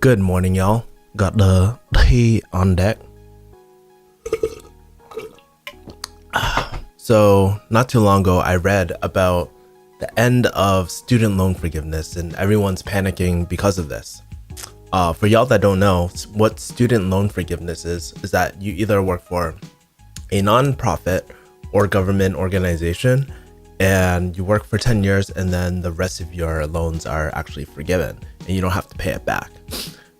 Good morning, y'all. Got the tea on deck. So, not too long ago, I read about the end of student loan forgiveness, and everyone's panicking because of this. For y'all that don't know, what student loan forgiveness is that you either work for a non-profit or government organization, and you work for 10 years, and then the rest of your loans are actually forgiven, and you don't have to pay it back.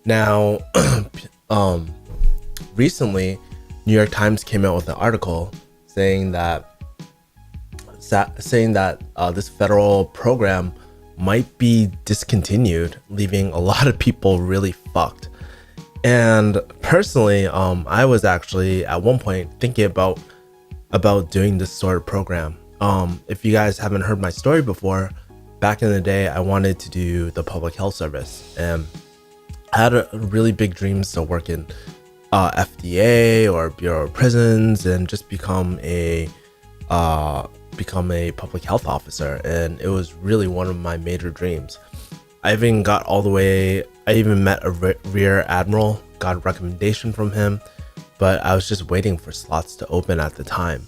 Now, recently, New York Times came out with an article saying that this federal program might be discontinued, leaving a lot of people really fucked. And personally, I was actually at one point thinking about doing this sort of program. If you guys haven't heard my story before, back in the day, I wanted to do the public health service, and I had really big dreams to work in FDA or Bureau of Prisons and just become a public health officer. And it was really one of my major dreams. I even got all the way. I even met a rear admiral, got a recommendation from him, but I was just waiting for slots to open at the time.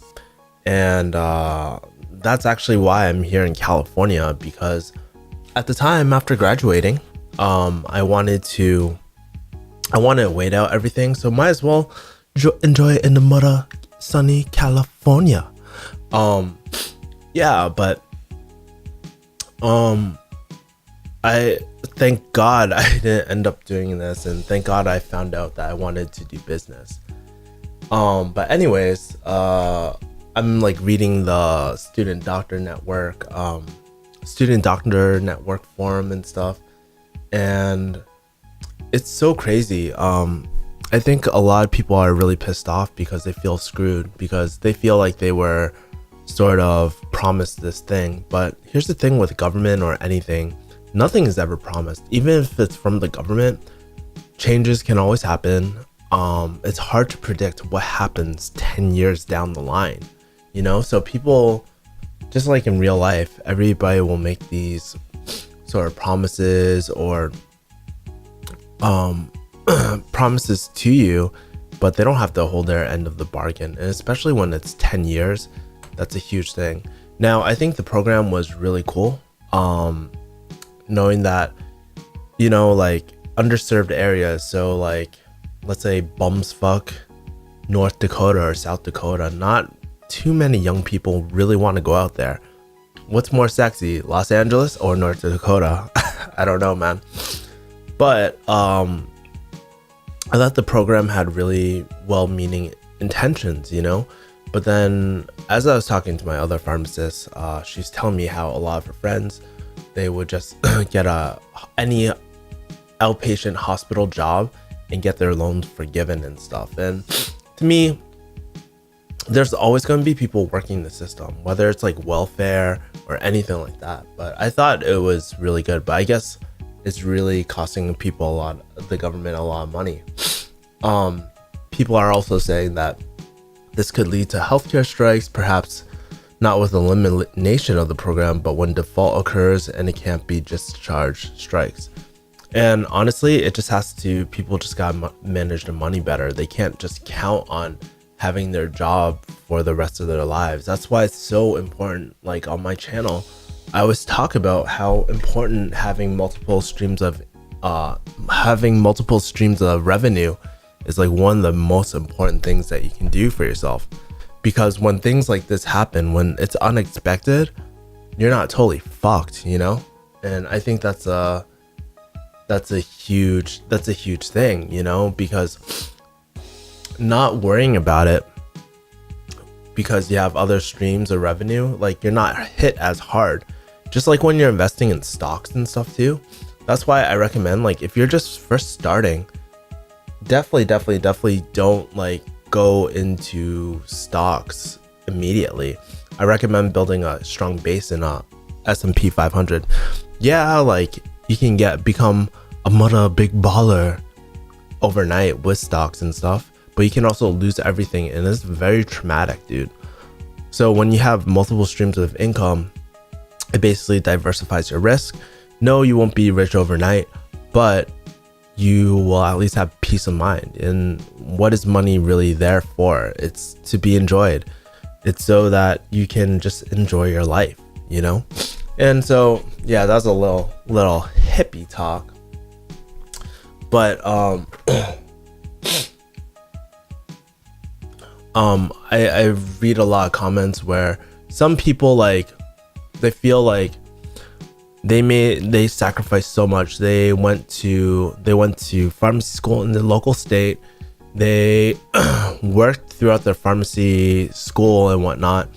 And that's actually why I'm here in California, because at the time after graduating, I wanted to wait out everything, so might as well enjoy it in the mother sunny California. But I thank God I didn't end up doing this, and thank God I found out that I wanted to do business. But anyways, I'm like reading the student doctor network forum and stuff, and it's so crazy. I think a lot of people are really pissed off because they feel screwed, because they feel like they were sort of promised this thing. But here's the thing with government or anything, nothing is ever promised. Even if it's from the government, changes can always happen. It's hard to predict what happens 10 years down the line, you know? So people, just like in real life, everybody will make these sort of promises or promises to you, but they don't have to hold their end of the bargain. And especially when it's 10 years, that's a huge thing. Now, I think the program was really cool. Knowing that, you know, like underserved areas, so like, let's say bumsfuck North Dakota or South Dakota, not too many young people really want to go out there. What's more sexy, Los Angeles or North Dakota? I don't know, man. But I thought the program had really well-meaning intentions, you know? But then as I was talking to my other pharmacist, she's telling me how a lot of her friends, they would just get any outpatient hospital job and get their loans forgiven and stuff. And to me, there's always going to be people working the system, whether it's like welfare or anything like that. But I thought it was really good. But I guess it's really costing people the government a lot of money. People are also saying that this could lead to healthcare strikes, perhaps not with elimination of the program, but when default occurs and it can't be discharged strikes. And honestly, it just has to, people just gotta manage their money better. They can't just count on having their job for the rest of their lives. That's why it's so important. Like on my channel, I always talk about how important having multiple streams of revenue is like one of the most important things that you can do for yourself. Because when things like this happen, when it's unexpected, you're not totally fucked, you know? And I think that's a huge thing, you know, because not worrying about it because you have other streams of revenue, like you're not hit as hard. Just like when you're investing in stocks and stuff too. That's why I recommend, like, if you're just first starting, definitely don't like go into stocks immediately. I recommend building a strong base in a S&P 500. Yeah, like you can become a mother big baller overnight with stocks and stuff, but you can also lose everything, and it's very traumatic, dude. So when you have multiple streams of income, it basically diversifies your risk. No, you won't be rich overnight, but you will at least have peace of mind. And what is money really there for? It's to be enjoyed. It's so that you can just enjoy your life, you know? And so, yeah, that's a little hippie talk. But I read a lot of comments where some people, like, they feel like they sacrificed so much. They went to pharmacy school in the local state. They worked throughout their pharmacy school and whatnot,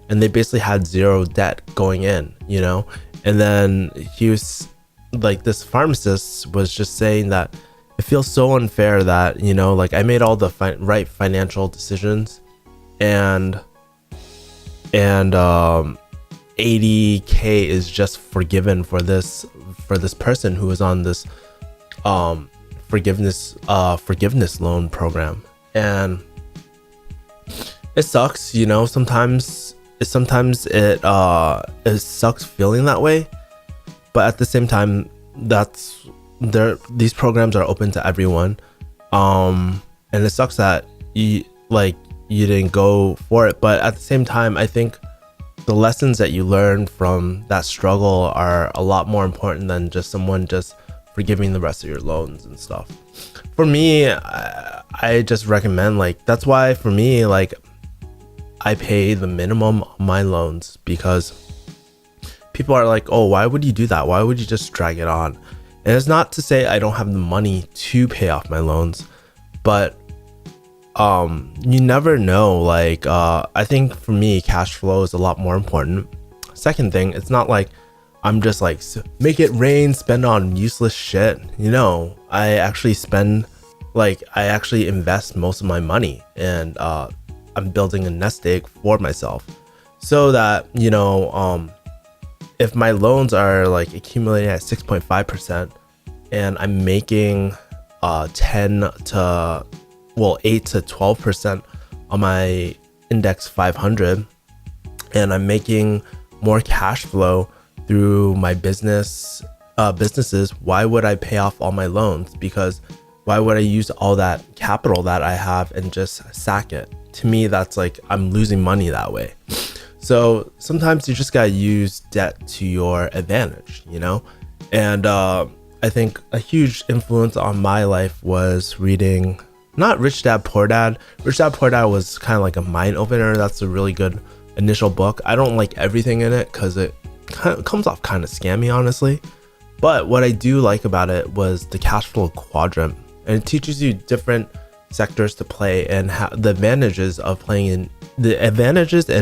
and they basically had zero debt going in, you know? And then he was like, this pharmacist was just saying that it feels so unfair that, you know, like, I made all the right financial decisions, and 80K is just forgiven for this person who is on this forgiveness loan program. And it sucks, you know. Sometimes it sucks feeling that way, but at the same time, these programs are open to everyone, and it sucks that you didn't go for it. But at the same time, I think the lessons that you learn from that struggle are a lot more important than just someone just forgiving the rest of your loans and stuff. For me, I just recommend, like, that's why for me, like, I pay the minimum on my loans, because people are like, oh, why would you do that? Why would you just drag it on? And it's not to say I don't have the money to pay off my loans, but you never know. Like, I think for me, cash flow is a lot more important. Second thing, it's not like I'm just like, make it rain, spend on useless shit. You know, I actually invest most of my money, and I'm building a nest egg for myself, so that, you know, if my loans are like accumulating at 6.5% and I'm making 8 to 12% on my index 500, and I'm making more cash flow through my businesses, why would I pay off all my loans? Because why would I use all that capital that I have and just sack it? To me, that's like, I'm losing money that way. So sometimes you just gotta use debt to your advantage, you know? And I think a huge influence on my life was reading, not Rich Dad Poor Dad. Rich Dad Poor Dad was kind of like a mind opener. That's a really good initial book. I don't like everything in it because it kind of comes off kind of scammy, honestly. But what I do like about it was the cash flow quadrant, and it teaches you different sectors to play and how the advantages and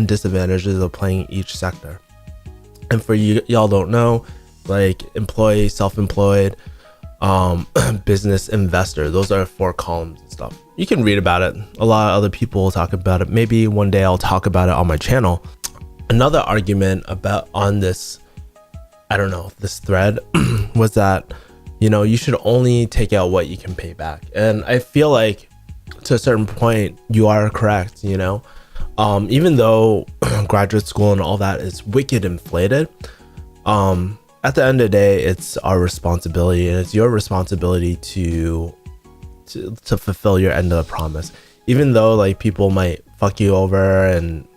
disadvantages of playing each sector. And for y'all don't know, like, employee, self-employed, business, investor, those are 4 columns and stuff. You can read about it. A lot of other people will talk about it. Maybe one day I'll talk about it on my channel. Another argument on this, I don't know, this thread was that, you know, you should only take out what you can pay back. And I feel like to a certain point you are correct, you know. Even though graduate school and all that is wicked inflated, at the end of the day, it's our responsibility, and it's your responsibility to fulfill your end of the promise. Even though, like, people might fuck you over and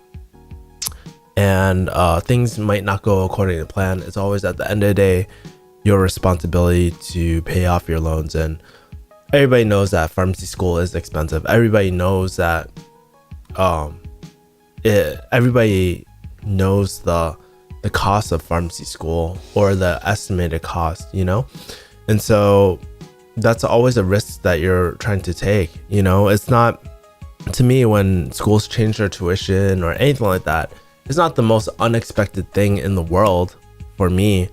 things might not go according to plan, it's always, at the end of the day, your responsibility to pay off your loans. And everybody knows that pharmacy school is expensive. Everybody knows that everybody knows the cost of pharmacy school, or the estimated cost, you know. And so that's always a risk that you're trying to take, you know. It's not, to me, when schools change their tuition or anything like that, it's not the most unexpected thing in the world for me.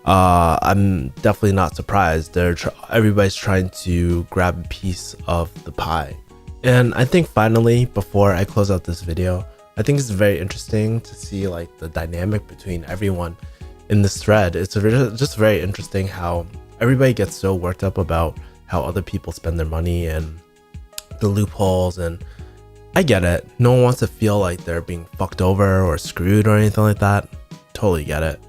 I'm definitely not surprised. Everybody's trying to grab a piece of the pie. And I think finally, before I close out this video, I think it's very interesting to see, like, the dynamic between everyone in this thread. It's just very interesting how everybody gets so worked up about how other people spend their money and the loopholes. And I get it. No one wants to feel like they're being fucked over or screwed or anything like that. Totally get it.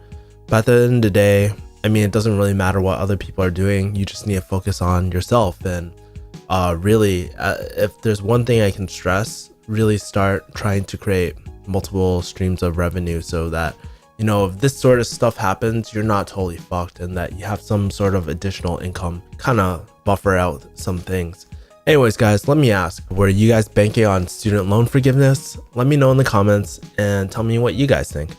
But at the end of the day, I mean, it doesn't really matter what other people are doing. You just need to focus on yourself. And really, if there's one thing I can stress, really start trying to create multiple streams of revenue so that, you know, if this sort of stuff happens, you're not totally fucked, and that you have some sort of additional income, kind of buffer out some things. Anyways, guys, let me ask, were you guys banking on student loan forgiveness? Let me know in the comments and tell me what you guys think.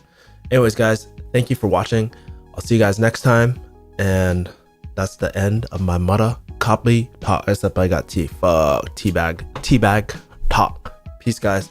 Anyways, guys, thank you for watching. I'll see you guys next time. And that's the end of my mother copy talk, except I got teabag talk. Peace, guys.